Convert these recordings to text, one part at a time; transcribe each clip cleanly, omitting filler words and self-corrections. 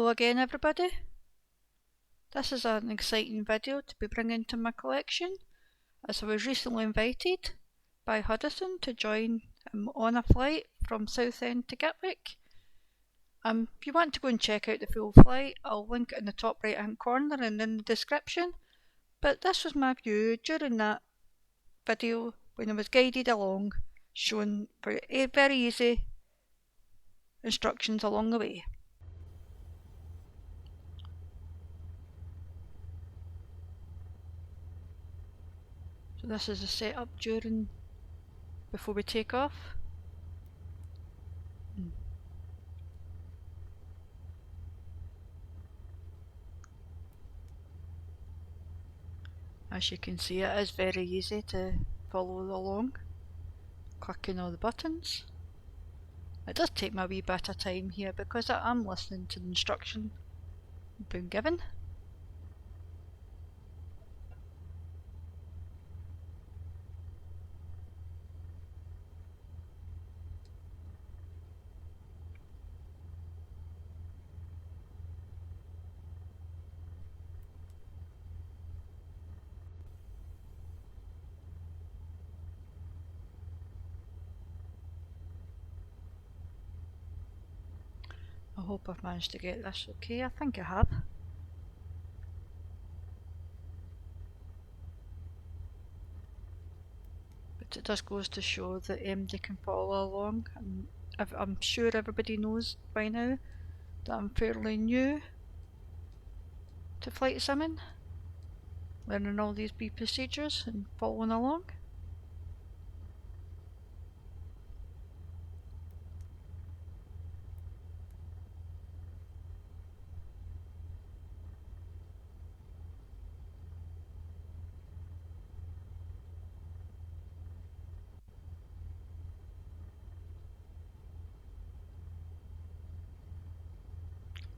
Hello again everybody. This is an exciting video to be bringing to my collection, as I was recently invited by Huddison to join him on a flight from Southend to Gatwick. If you want to go and check out the full flight, I'll link it in the top right hand corner and in the description. But this was my view during that video when I was guided along, showing very easy instructions along the way. So this is the setup before we take off. As you can see, it is very easy to follow along, clicking all the buttons. It does take me a wee bit of time here because I am listening to the instruction I've been given. I hope I've managed to get this okay. I think I have. But it just goes to show that they can follow along, and I'm sure everybody knows by now that I'm fairly new to flight simming, learning all these wee procedures and following along.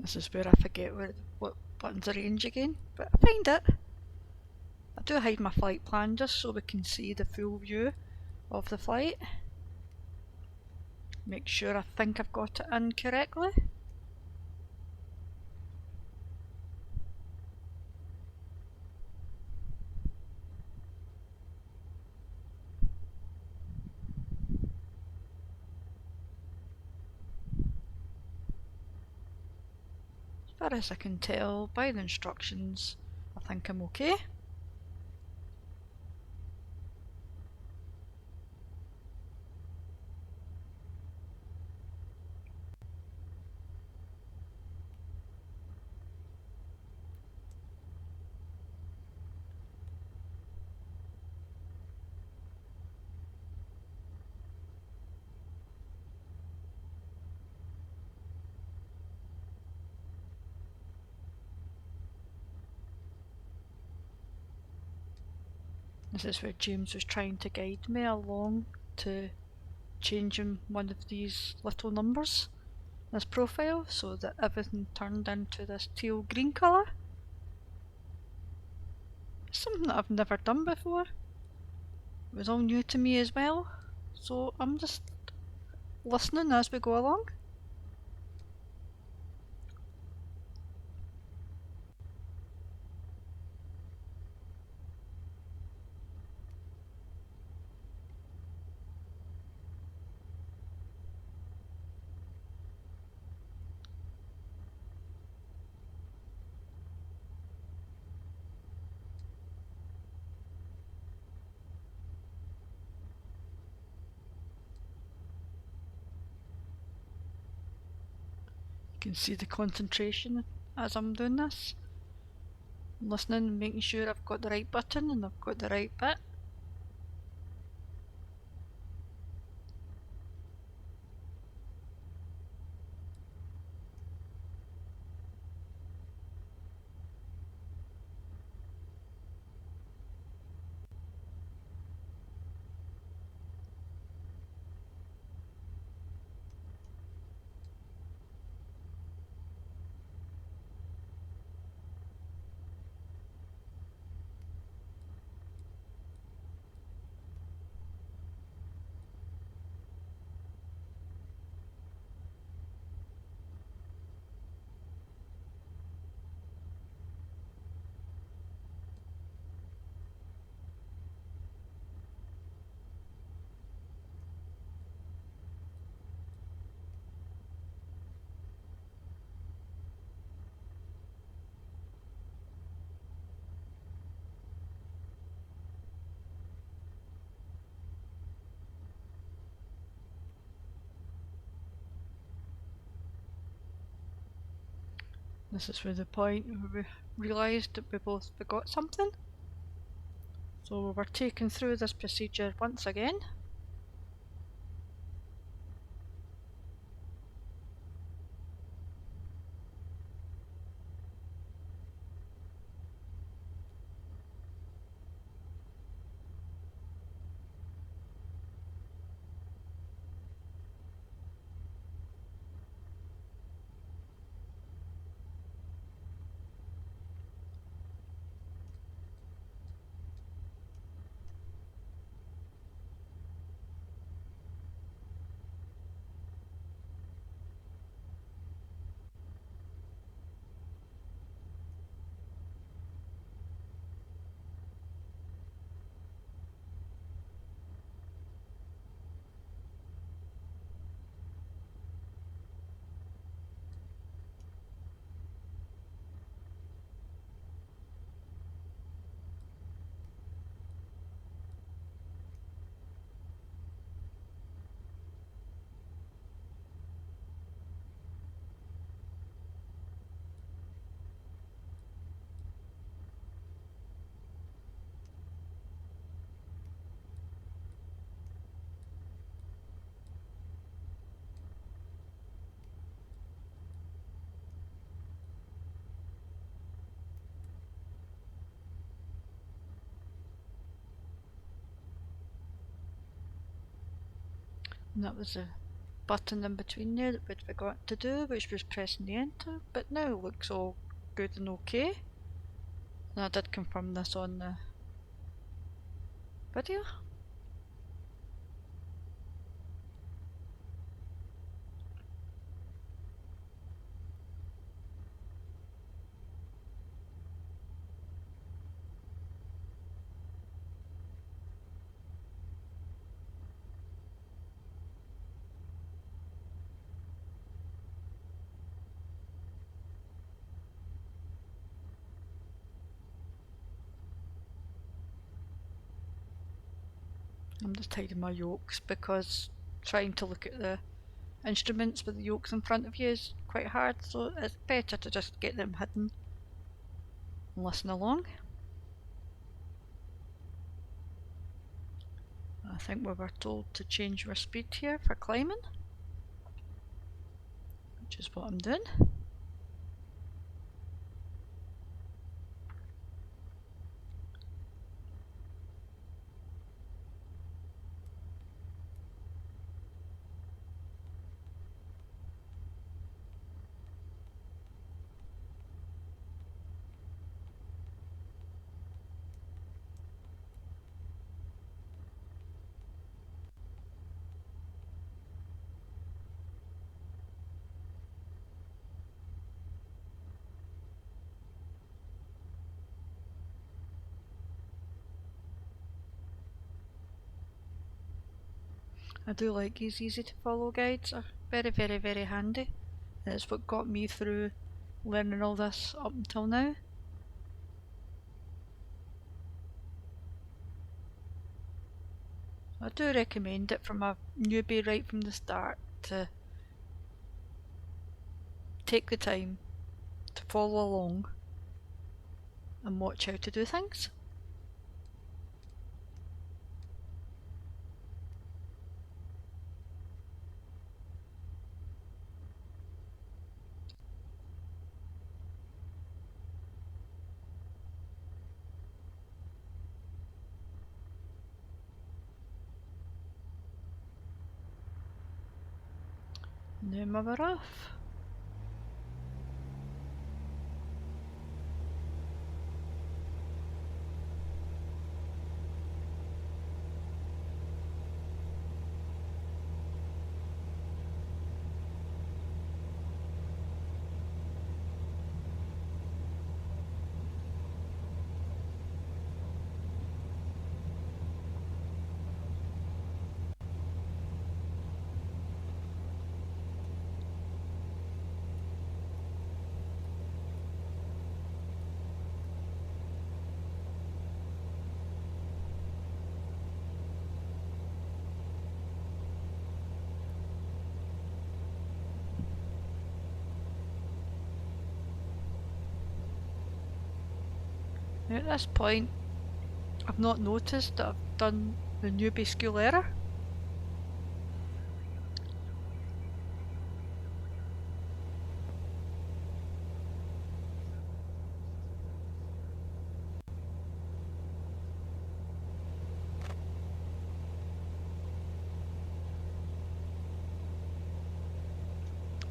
This is where I forget what buttons arrange again, but I find it. I do hide my flight plan just so we can see the full view of the flight. Make sure I think I've got it in correctly. As far as I can tell by the instructions, I think I'm okay. This is where James was trying to guide me along to changing one of these little numbers in this profile so that everything turned into this teal green colour. It's something that I've never done before. It was all new to me as well, so I'm just listening as we go along. You can see the concentration as I'm doing this. I'm listening and making sure I've got the right button and I've got the right bit. This is where the point where we realised that we both forgot something. So we're taken through this procedure once again. And that was a button in between there that we'd forgotten to do, which was pressing the enter, but now it looks all good and okay. And I did confirm this on the video. I'm just hiding my yokes because trying to look at the instruments with the yokes in front of you is quite hard, so it's better to just get them hidden and listen along. I think we were told to change our speed here for climbing, which is what I'm doing. I do like these easy to follow guides, they're very handy, and it's what got me through learning all this up until now. I do recommend it from a newbie right from the start to take the time to follow along and watch how to do things. Now we're off. Now at this point, I've not noticed that I've done the newbie school error.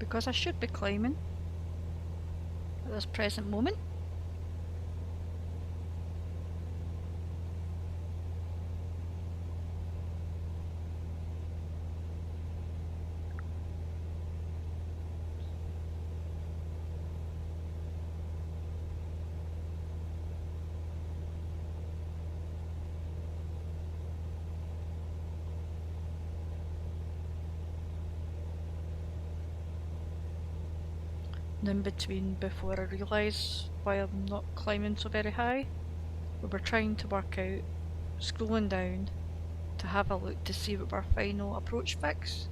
Because I should be climbing at this present moment. And in between, before I realise why I'm not climbing so very high, we were trying to work out, scrolling down to have a look to see what our final approach fix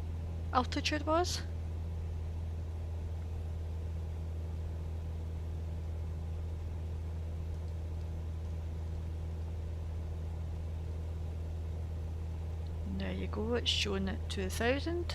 altitude was. And there you go, it's showing at 2000.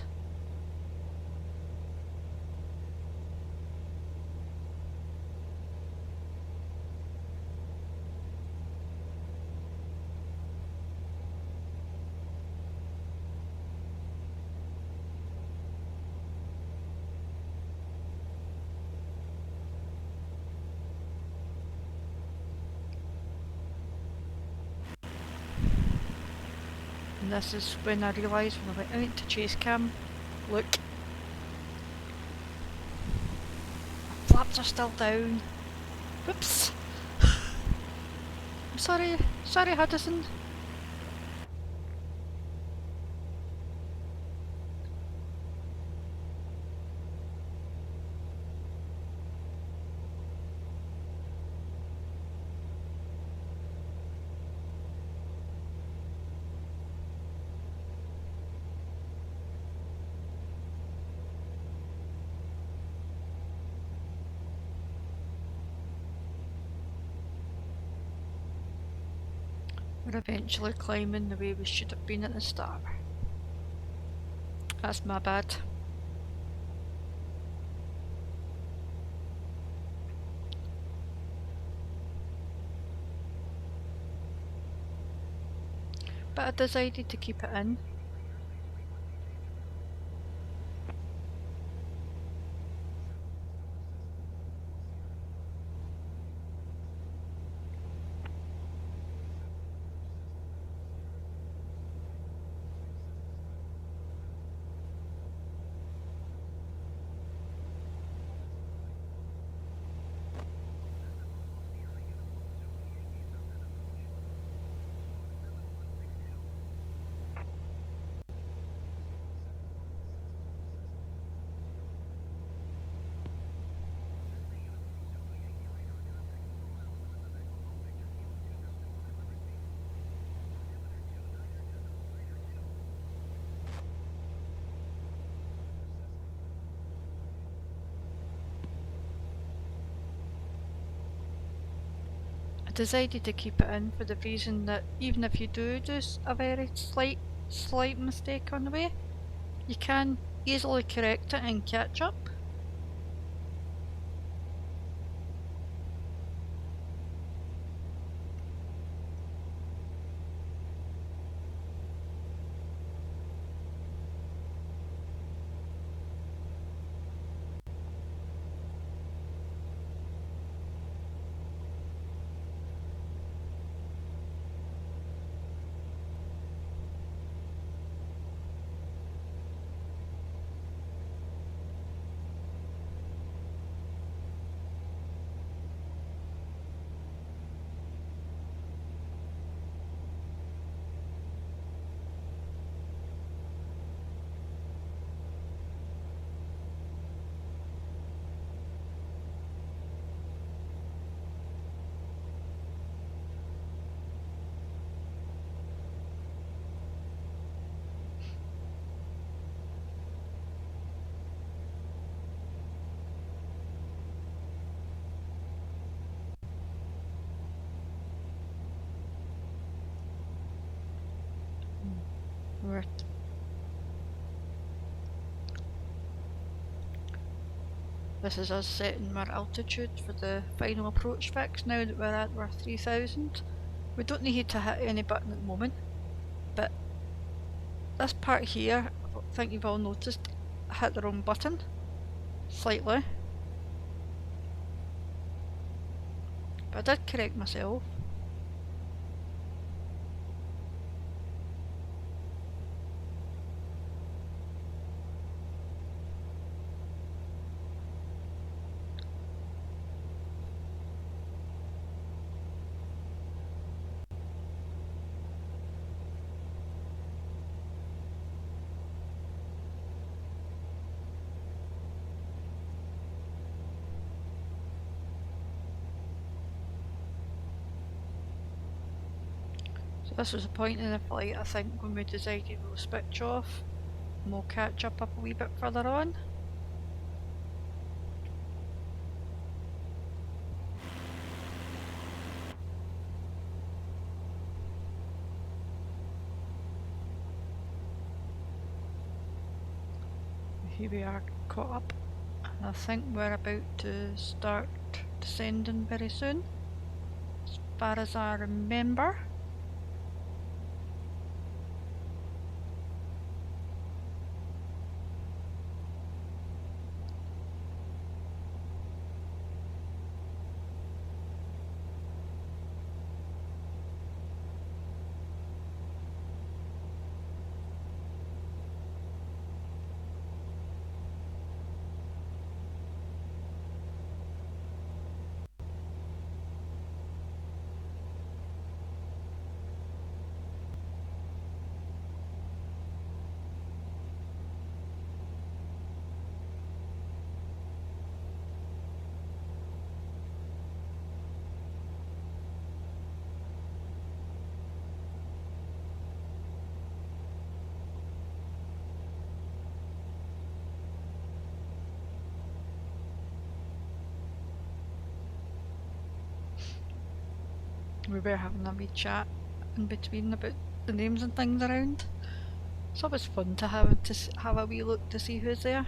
And this is when I realised when I went out to chase cam, look, my flaps are still down. Whoops. I'm sorry Huddison. We're eventually climbing the way we should have been at the start. That's my bad. But I decided to keep it in. I decided to keep it in for the reason that even if you do a very slight mistake on the way, you can easily correct it and catch up. here. This is us setting our altitude for the final approach fix now that we're at our 3000. We don't need to hit any button at the moment, but this part here, I think you've all noticed, I hit the wrong button slightly. But I did correct myself. So this was a point in the flight, I think, when we decided we'll switch off and we'll catch up a wee bit further on. Here we are caught up, and I think we're about to start descending very soon, as far as I remember. We were having a wee chat in between about the names and things around. It's always fun to have a wee look to see who's there.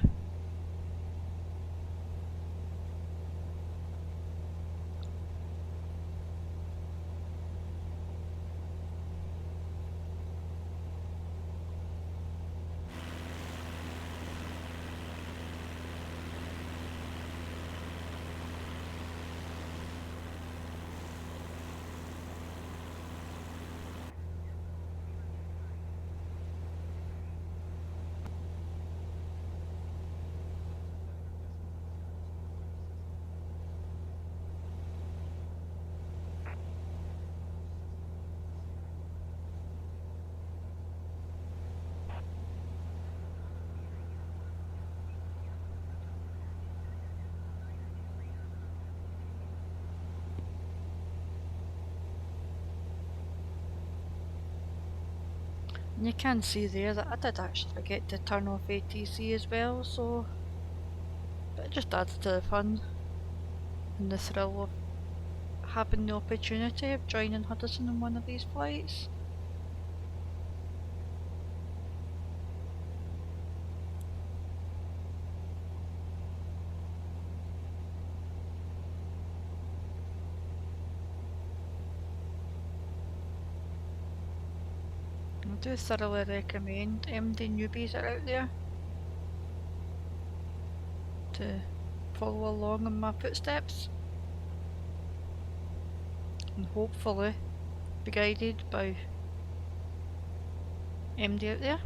And you can see there that I did actually forget to turn off ATC as well, so but it just adds to the fun and the thrill of having the opportunity of joining Huddison on one of these flights. I do thoroughly recommend MD newbies that are out there to follow along in my footsteps and hopefully be guided by MD out there.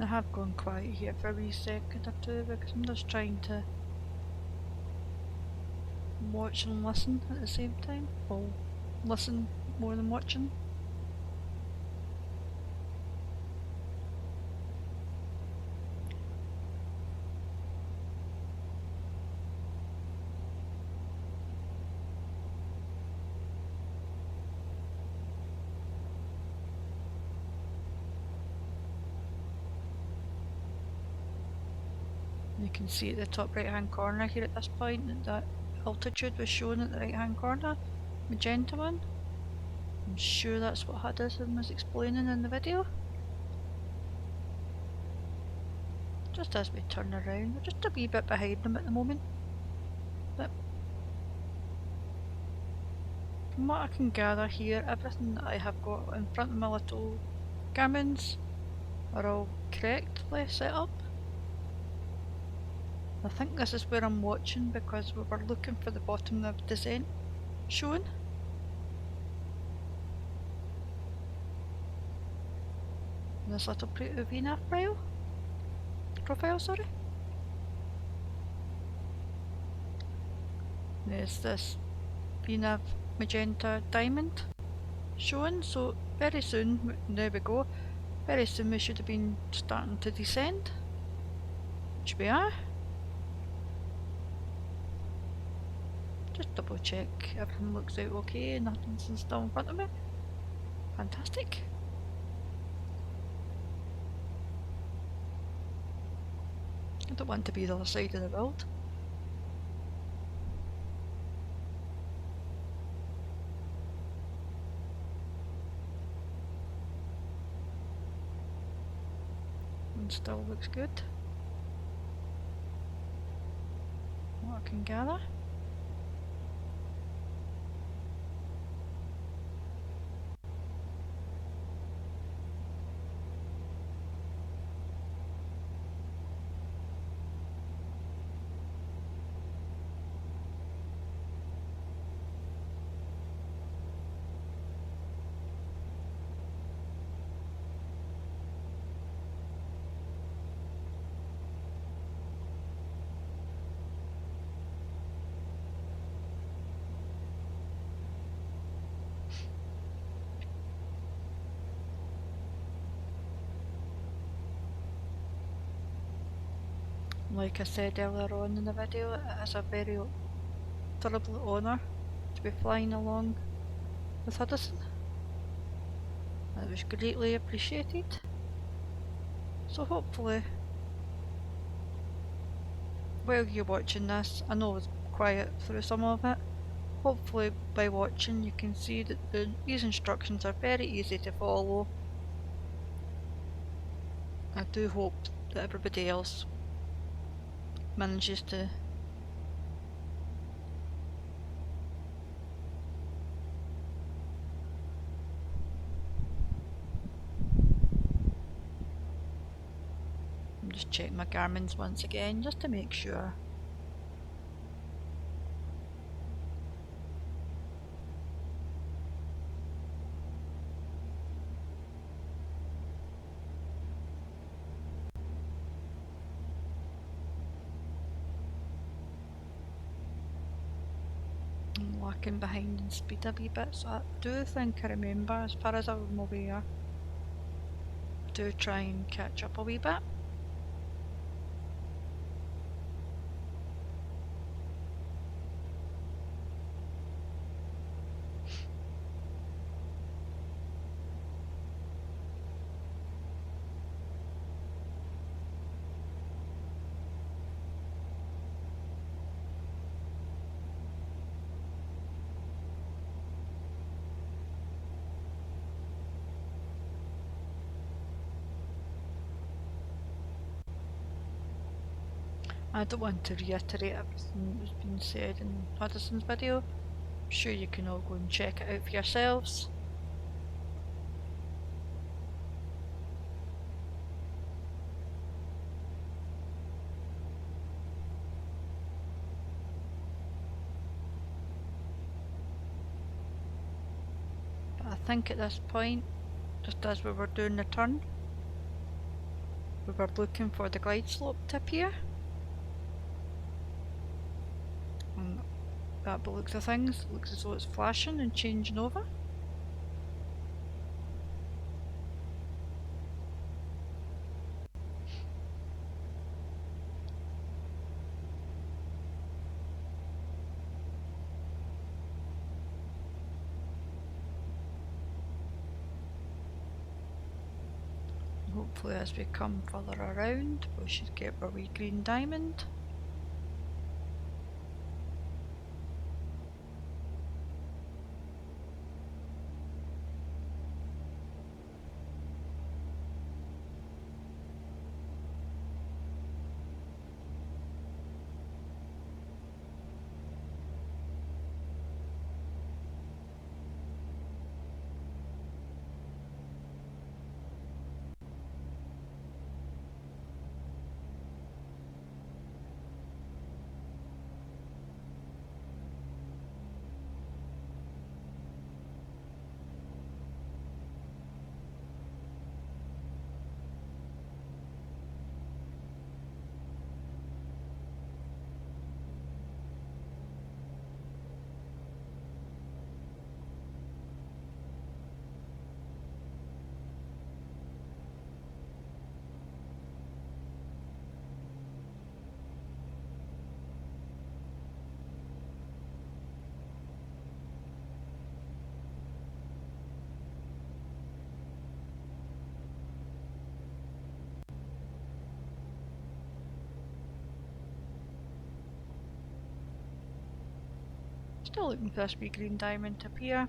I have gone quiet here for a wee second or two because I'm just trying to watch and listen at the same time. Well, listen more than watching. You can see at the top right hand corner here at this point that that altitude was shown at the right hand corner, magenta one. I'm sure that's what Huddison was explaining in the video. Just as we turn around, we're just a wee bit behind them at the moment. But from what I can gather here, everything that I have got in front of my little Garmin's are all correctly set up. I think this is where I'm watching because we were looking for the bottom of descent shown. In this little VNAV profile, sorry. There's this VNAV magenta diamond showing, so very soon, there we go, very soon we should have been starting to descend, which we are. Just double check everything looks out okay and nothing's still in front of me. Fantastic. I don't want to be the other side of the world. And still looks good. What I can gather. Like I said earlier on in the video, it is a very terrible honour to be flying along with Huddison. It was greatly appreciated. So hopefully, while you're watching this, I know it's quiet through some of it, hopefully by watching you can see that these instructions are very easy to follow. I do hope that everybody else manages to I'm just checking my Garmin's once again just to make sure. I'm lacking behind in speed a wee bit, so I do think I remember, as far as I'm aware, I do try and catch up a wee bit. I don't want to reiterate everything that has been said in Huddison's video. I'm sure you can all go and check it out for yourselves. But I think at this point, just as we were doing the turn, We were looking for the glide slope to appear. And that by the looks of things, it looks as though it's flashing and changing over. Hopefully as we come further around we should get our wee green diamond. Still looking for this wee green diamond to appear.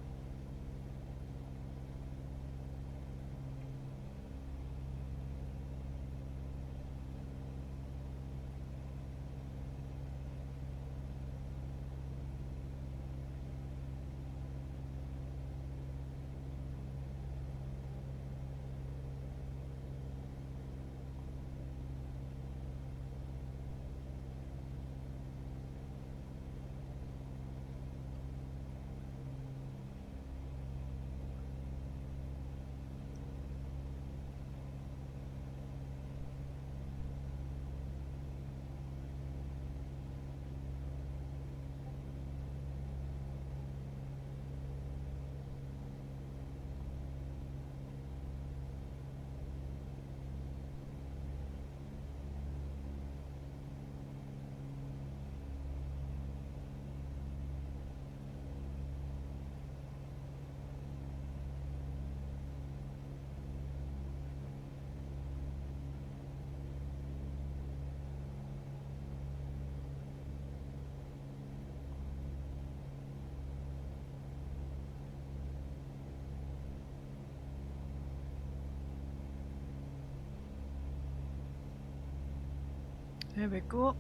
There we go.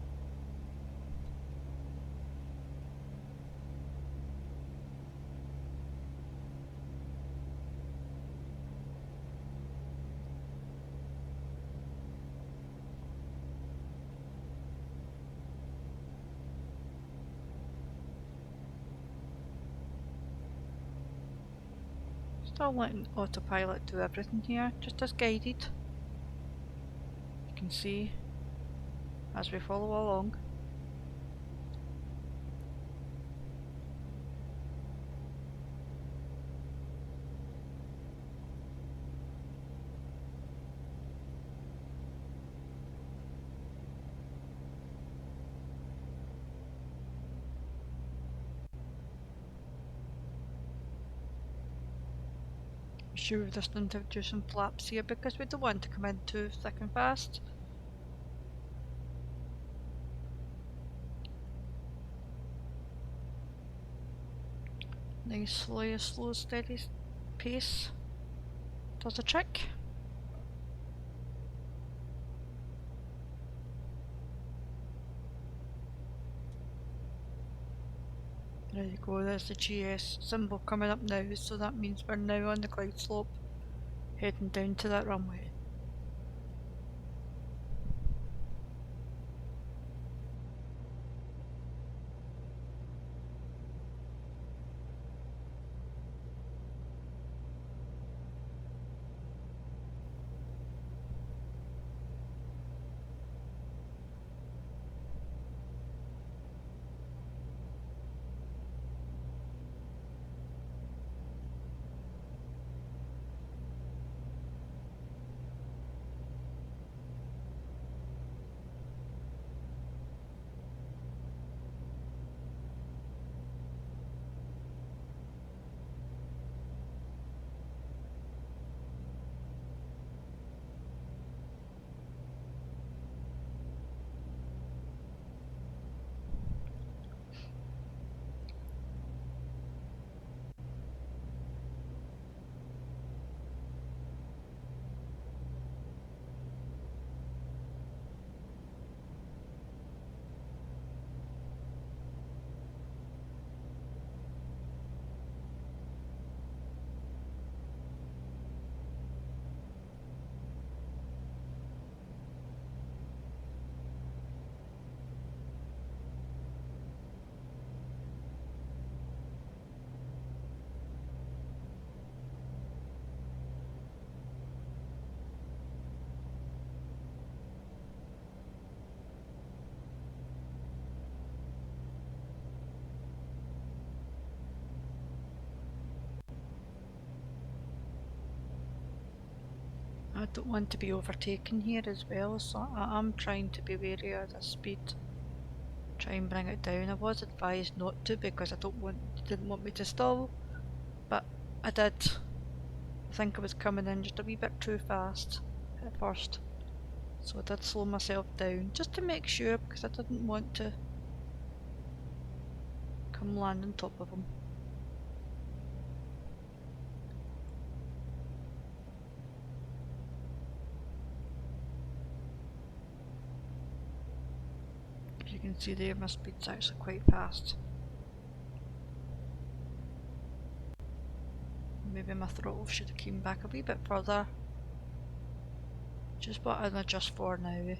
Still letting Autopilot do everything here, just as guided. You can see as we follow along. Sure, we're just going to do some flaps here because we don't want to come in too thick and fast. Nice slow steady pace does the trick. There you go, there's the GS symbol coming up now, so that means we're now on the glide slope, heading down to that runway. don't want to be overtaken here as well, so I am trying to be wary of the speed. Try and bring it down. I was advised not to because didn't want me to stall, but I did. I think I was coming in just a wee bit too fast at first, so I did slow myself down just to make sure because I didn't want to come land on top of him. As you can see there, my speed's actually quite fast. Maybe my throttle should have came back a wee bit further. Just what I'd adjust for now.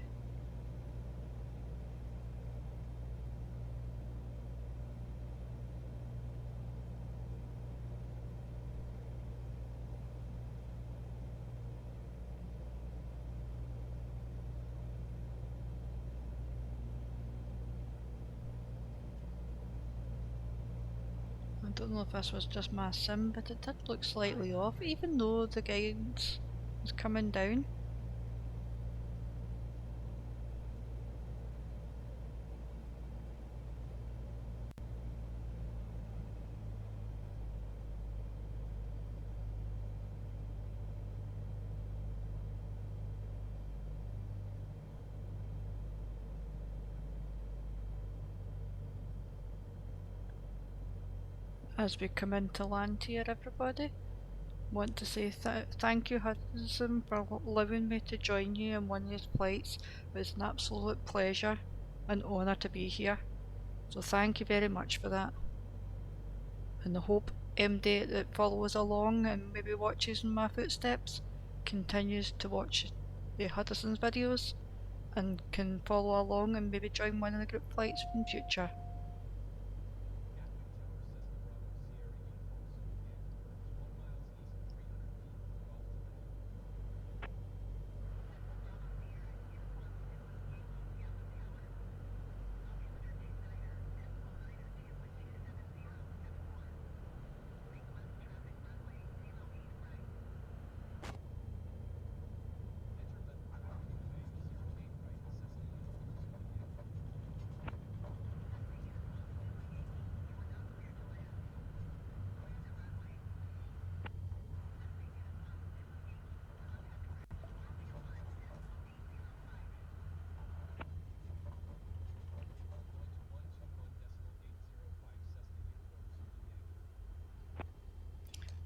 I don't know if this was just my sim, but it did look slightly off, even though the guidance was coming down. As we come into land here, everybody, want to say thank you Huddison for allowing me to join you on one of these flights. It was an absolute pleasure and honour to be here, so thank you very much for that, and I hope MD that follows along and maybe watches in my footsteps continues to watch the Huddison's videos and can follow along and maybe join one of the group flights in future.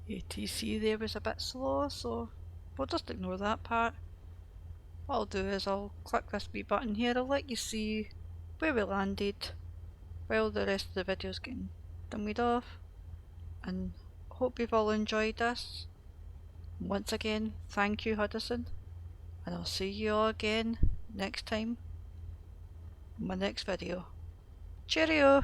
ATC there was a bit slow, so we'll just ignore that part. What I'll do is I'll click this wee button here. I'll let you see where we landed while the rest of the video's getting dummied off, and hope you've all enjoyed this. Once again, thank you Huddison, and I'll see you all again next time in my next video. Cheerio!